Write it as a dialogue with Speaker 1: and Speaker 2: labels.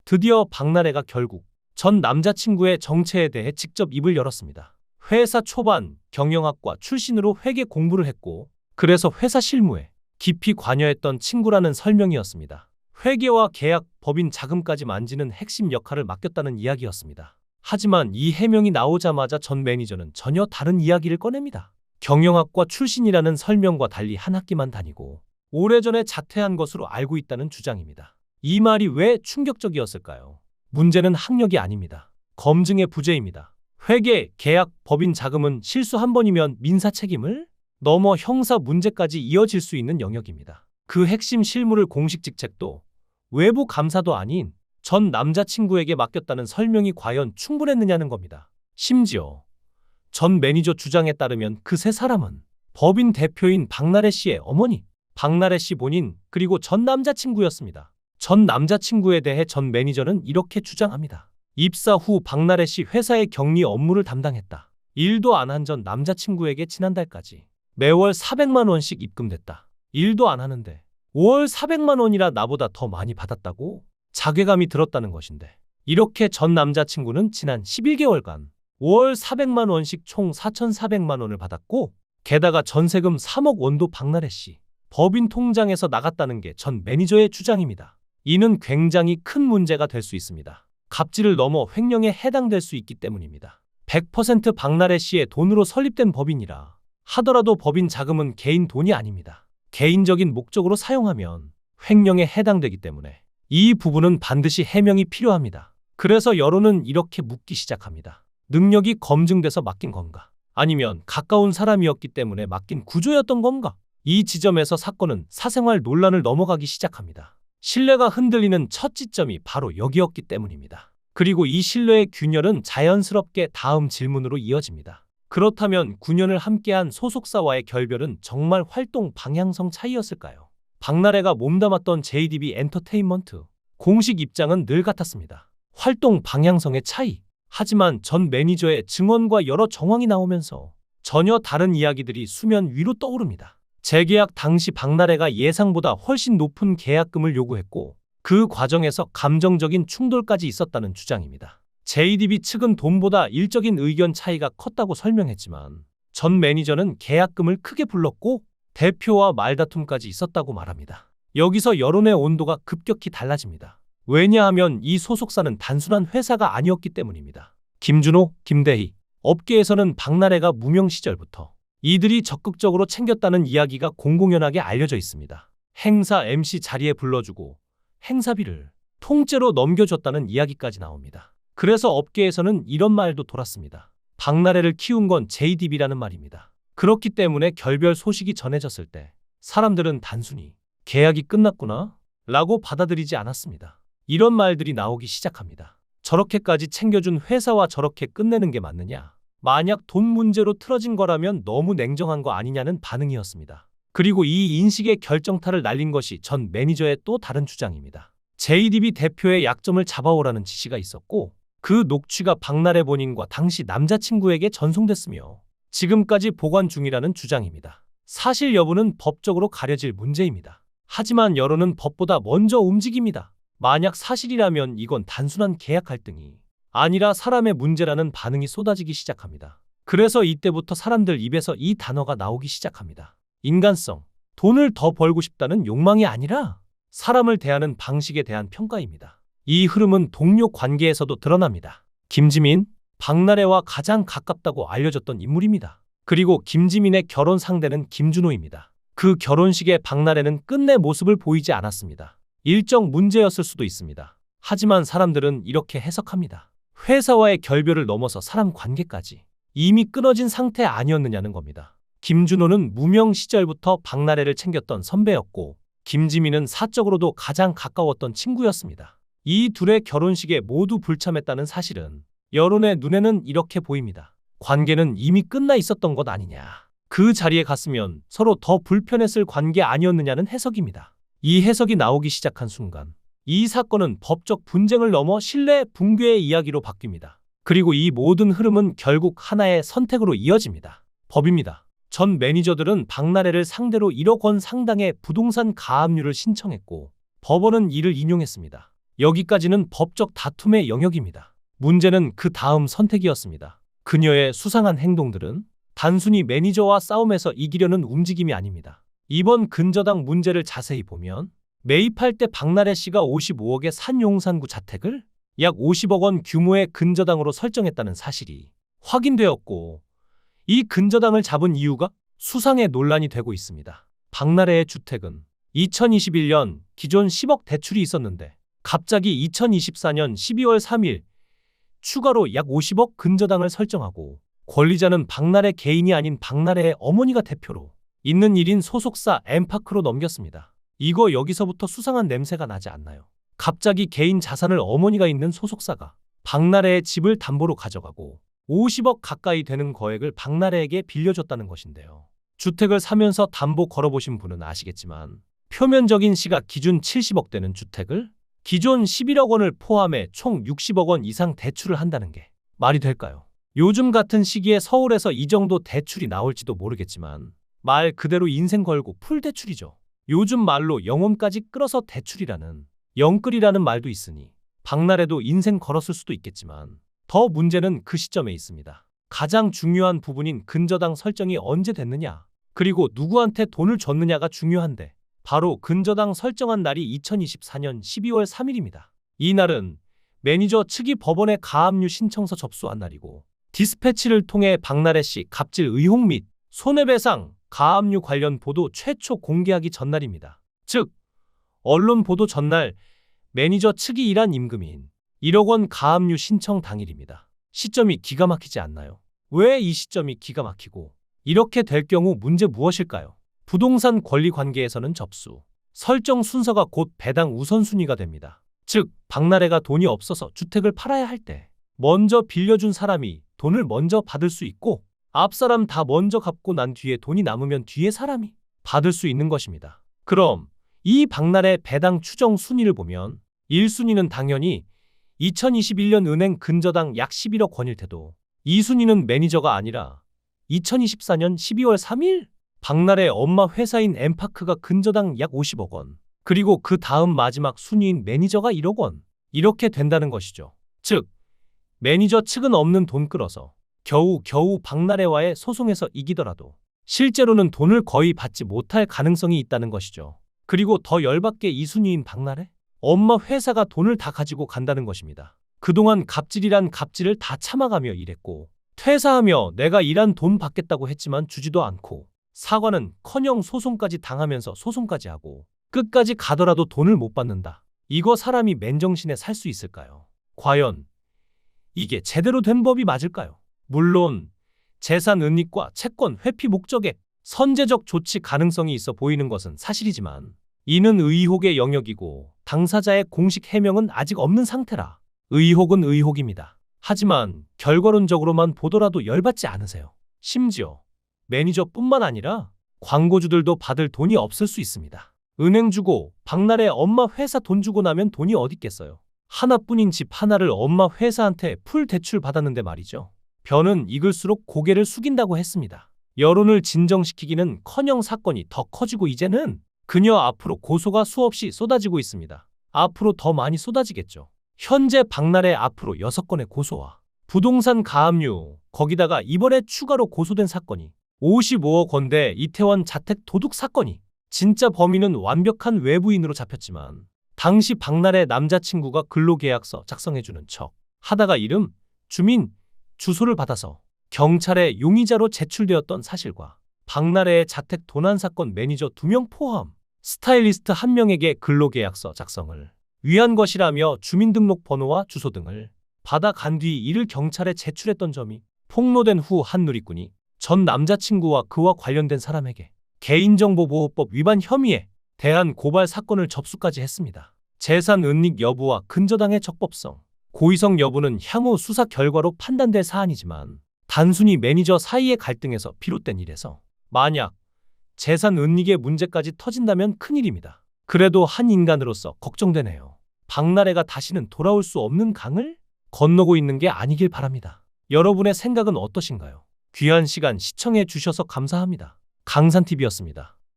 Speaker 1: 드디어 박나래가 결국 전 남자친구의 정체에 대해 직접 입을 열었습니다. 회사 초반 경영학과 출신으로 회계 공부를 했고 그래서 회사 실무에 깊이 관여했던 친구라는 설명이었습니다. 회계와 계약, 법인 자금까지 만지는 핵심 역할을 맡겼다는 이야기였습니다. 하지만 이 해명이 나오자마자 전 매니저는 전혀 다른 이야기를 꺼냅니다. 경영학과 출신이라는 설명과 달리 한 학기만 다니고 오래전에 자퇴한 것으로 알고 있다는 주장입니다. 이 말이 왜 충격적이었을까요? 문제는 학력이 아닙니다. 검증의 부재입니다. 회계, 계약, 법인 자금은 실수 한 번이면 민사 책임을 넘어 형사 문제까지 이어질 수 있는 영역입니다. 그 핵심 실무를 공식 직책도 외부 감사도 아닌 전 남자친구에게 맡겼다는 설명이 과연 충분했느냐는 겁니다. 심지어 전 매니저 주장에 따르면 그 세 사람은 법인 대표인 박나래 씨의 어머니, 박나래 씨 본인, 그리고 전 남자친구였습니다. 전 남자친구에 대해 전 매니저는 이렇게 주장합니다. 입사 후 박나래 씨 회사의 격리 업무를 담당했다. 일도 안 한 전 남자친구에게 지난달까지 매월 400만 원씩 입금됐다. 일도 안 하는데 월 400만 원이라 나보다 더 많이 받았다고? 자괴감이 들었다는 것인데. 이렇게 전 남자친구는 지난 11개월간 월 400만 원씩 총 4,400만 원을 받았고 게다가 전세금 3억 원도 박나래 씨 법인 통장에서 나갔다는 게 전 매니저의 주장입니다. 이는 굉장히 큰 문제가 될 수 있습니다. 갑질을 넘어 횡령에 해당될 수 있기 때문입니다. 100% 박나래 씨의 돈으로 설립된 법인이라 하더라도 법인 자금은 개인 돈이 아닙니다. 개인적인 목적으로 사용하면 횡령에 해당되기 때문에 이 부분은 반드시 해명이 필요합니다. 그래서 여론은 이렇게 묻기 시작합니다. 능력이 검증돼서 맡긴 건가? 아니면 가까운 사람이었기 때문에 맡긴 구조였던 건가? 이 지점에서 사건은 사생활 논란을 넘어가기 시작합니다. 신뢰가 흔들리는 첫 지점이 바로 여기였기 때문입니다. 그리고 이 신뢰의 균열은 자연스럽게 다음 질문으로 이어집니다. 그렇다면 9년을 함께한 소속사와의 결별은 정말 활동 방향성 차이였을까요? 박나래가 몸담았던 JDB 엔터테인먼트 공식 입장은 늘 같았습니다. 활동 방향성의 차이. 하지만 전 매니저의 증언과 여러 정황이 나오면서 전혀 다른 이야기들이 수면 위로 떠오릅니다. 재계약 당시 박나래가 예상보다 훨씬 높은 계약금을 요구했고 그 과정에서 감정적인 충돌까지 있었다는 주장입니다. JDB 측은 돈보다 일적인 의견 차이가 컸다고 설명했지만 전 매니저는 계약금을 크게 불렀고 대표와 말다툼까지 있었다고 말합니다. 여기서 여론의 온도가 급격히 달라집니다. 왜냐하면 이 소속사는 단순한 회사가 아니었기 때문입니다. 김준호, 김대희, 업계에서는 박나래가 무명 시절부터 이들이 적극적으로 챙겼다는 이야기가 공공연하게 알려져 있습니다. 행사 MC 자리에 불러주고 행사비를 통째로 넘겨줬다는 이야기까지 나옵니다. 그래서 업계에서는 이런 말도 돌았습니다. 박나래를 키운 건 JDB라는 말입니다. 그렇기 때문에 결별 소식이 전해졌을 때 사람들은 단순히 계약이 끝났구나 라고 받아들이지 않았습니다. 이런 말들이 나오기 시작합니다. 저렇게까지 챙겨준 회사와 저렇게 끝내는 게 맞느냐? 만약 돈 문제로 틀어진 거라면 너무 냉정한 거 아니냐는 반응이었습니다. 그리고 이 인식의 결정타를 날린 것이 전 매니저의 또 다른 주장입니다. JDB 대표의 약점을 잡아오라는 지시가 있었고 그 녹취가 박나래 본인과 당시 남자친구에게 전송됐으며 지금까지 보관 중이라는 주장입니다. 사실 여부는 법적으로 가려질 문제입니다. 하지만 여론은 법보다 먼저 움직입니다. 만약 사실이라면 이건 단순한 계약 갈등이 아니라 사람의 문제라는 반응이 쏟아지기 시작합니다. 그래서 이때부터 사람들 입에서 이 단어가 나오기 시작합니다. 인간성, 돈을 더 벌고 싶다는 욕망이 아니라 사람을 대하는 방식에 대한 평가입니다. 이 흐름은 동료 관계에서도 드러납니다. 김지민, 박나래와 가장 가깝다고 알려졌던 인물입니다. 그리고 김지민의 결혼 상대는 김준호입니다. 그 결혼식에 박나래는 끝내 모습을 보이지 않았습니다. 일정 문제였을 수도 있습니다. 하지만 사람들은 이렇게 해석합니다. 회사와의 결별을 넘어서 사람 관계까지 이미 끊어진 상태 아니었느냐는 겁니다. 김준호는 무명 시절부터 박나래를 챙겼던 선배였고 김지민은 사적으로도 가장 가까웠던 친구였습니다. 이 둘의 결혼식에 모두 불참했다는 사실은 여론의 눈에는 이렇게 보입니다. 관계는 이미 끝나 있었던 것 아니냐. 그 자리에 갔으면 서로 더 불편했을 관계 아니었느냐는 해석입니다. 이 해석이 나오기 시작한 순간 이 사건은 법적 분쟁을 넘어 신뢰 붕괴의 이야기로 바뀝니다. 그리고 이 모든 흐름은 결국 하나의 선택으로 이어집니다. 법입니다. 전 매니저들은 박나래를 상대로 1억 원 상당의 부동산 가압류를 신청했고 법원은 이를 인용했습니다. 여기까지는 법적 다툼의 영역입니다. 문제는 그 다음 선택이었습니다. 그녀의 수상한 행동들은 단순히 매니저와 싸움에서 이기려는 움직임이 아닙니다. 이번 근저당 문제를 자세히 보면 매입할 때 박나래 씨가 55억의 산용산구 자택을 약 50억 원 규모의 근저당으로 설정했다는 사실이 확인되었고, 이 근저당을 잡은 이유가 수상의 논란이 되고 있습니다. 박나래의 주택은 2021년 기존 10억 대출이 있었는데 갑자기 2024년 12월 3일 추가로 약 50억 근저당을 설정하고, 권리자는 박나래 개인이 아닌 박나래의 어머니가 대표로 있는 1인 소속사 엠파크로 넘겼습니다. 이거 여기서부터 수상한 냄새가 나지 않나요? 갑자기 개인 자산을 어머니가 있는 소속사가 박나래의 집을 담보로 가져가고 50억 가까이 되는 거액을 박나래에게 빌려줬다는 것인데요. 주택을 사면서 담보 걸어보신 분은 아시겠지만 표면적인 시가 기준 70억 되는 주택을 기존 11억 원을 포함해 총 60억 원 이상 대출을 한다는 게 말이 될까요? 요즘 같은 시기에 서울에서 이 정도 대출이 나올지도 모르겠지만 말 그대로 인생 걸고 풀 대출이죠. 요즘 말로 영혼까지 끌어서 대출이라는 영끌이라는 말도 있으니 박나래도 인생 걸었을 수도 있겠지만 더 문제는 그 시점에 있습니다. 가장 중요한 부분인 근저당 설정이 언제 됐느냐, 그리고 누구한테 돈을 줬느냐가 중요한데 바로 근저당 설정한 날이 2024년 12월 3일입니다. 이 날은 매니저 측이 법원에 가압류 신청서 접수한 날이고, 디스패치를 통해 박나래 씨 갑질 의혹 및 손해배상, 가압류 관련 보도 최초 공개하기 전날입니다. 즉, 언론 보도 전날 매니저 측이 일한 임금인 1억 원 가압류 신청 당일입니다. 시점이 기가 막히지 않나요? 왜 이 시점이 기가 막히고 이렇게 될 경우 문제 무엇일까요? 부동산 권리 관계에서는 접수, 설정 순서가 곧 배당 우선순위가 됩니다. 즉, 박나래가 돈이 없어서 주택을 팔아야 할 때 먼저 빌려준 사람이 돈을 먼저 받을 수 있고, 앞사람 다 먼저 갚고 난 뒤에 돈이 남으면 뒤에 사람이 받을 수 있는 것입니다. 그럼 이 박나래 배당 추정 순위를 보면 1순위는 당연히 2021년 은행 근저당 약 11억 원일 테도 2순위는 매니저가 아니라 2024년 12월 3일 박나래 엄마 회사인 엠파크가 근저당 약 50억 원, 그리고 그 다음 마지막 순위인 매니저가 1억 원, 이렇게 된다는 것이죠. 즉, 매니저 측은 없는 돈 끌어서 겨우 박나래와의 소송에서 이기더라도 실제로는 돈을 거의 받지 못할 가능성이 있다는 것이죠. 그리고 더 열받게 2순위인 박나래? 엄마 회사가 돈을 다 가지고 간다는 것입니다. 그동안 갑질이란 갑질을 다 참아가며 일했고, 퇴사하며 내가 일한 돈 받겠다고 했지만 주지도 않고, 사과는 커녕 소송까지 당하면서 소송까지 하고, 끝까지 가더라도 돈을 못 받는다. 이거 사람이 맨정신에 살 수 있을까요? 과연 이게 제대로 된 법이 맞을까요? 물론 재산 은닉과 채권 회피 목적의 선제적 조치 가능성이 있어 보이는 것은 사실이지만 이는 의혹의 영역이고 당사자의 공식 해명은 아직 없는 상태라 의혹은 의혹입니다. 하지만 결과론적으로만 보더라도 열받지 않으세요? 심지어 매니저뿐만 아니라 광고주들도 받을 돈이 없을 수 있습니다. 은행 주고 박나래 엄마 회사 돈 주고 나면 돈이 어디 있겠어요? 하나뿐인 집 하나를 엄마 회사한테 풀 대출 받았는데 말이죠. 변은 익을수록 고개를 숙인다고 했습니다. 여론을 진정시키기는 커녕 사건이 더 커지고 이제는 그녀 앞으로 고소가 수없이 쏟아지고 있습니다. 앞으로 더 많이 쏟아지겠죠. 현재 박나래 앞으로 6건의 고소와 부동산 가압류, 거기다가 이번에 추가로 고소된 사건이 55억 원대 이태원 자택 도둑 사건이, 진짜 범인은 완벽한 외부인으로 잡혔지만 당시 박나래 남자친구가 근로계약서 작성해주는 척 하다가 이름, 주민, 주소를 받아서 경찰에 용의자로 제출되었던 사실과 박나래의 자택 도난 사건 매니저 2명 포함 스타일리스트 1명에게 근로계약서 작성을 위한 것이라며 주민등록번호와 주소 등을 받아간 뒤 이를 경찰에 제출했던 점이 폭로된 후 한 누리꾼이 전 남자친구와 그와 관련된 사람에게 개인정보보호법 위반 혐의에 대한 고발 사건을 접수까지 했습니다. 재산 은닉 여부와 근저당의 적법성, 고의성 여부는 향후 수사 결과로 판단될 사안이지만 단순히 매니저 사이의 갈등에서 비롯된 일에서 만약 재산 은닉의 문제까지 터진다면 큰일입니다. 그래도 한 인간으로서 걱정되네요. 박나래가 다시는 돌아올 수 없는 강을 건너고 있는 게 아니길 바랍니다. 여러분의 생각은 어떠신가요? 귀한 시간 시청해 주셔서 감사합니다. 강산TV였습니다.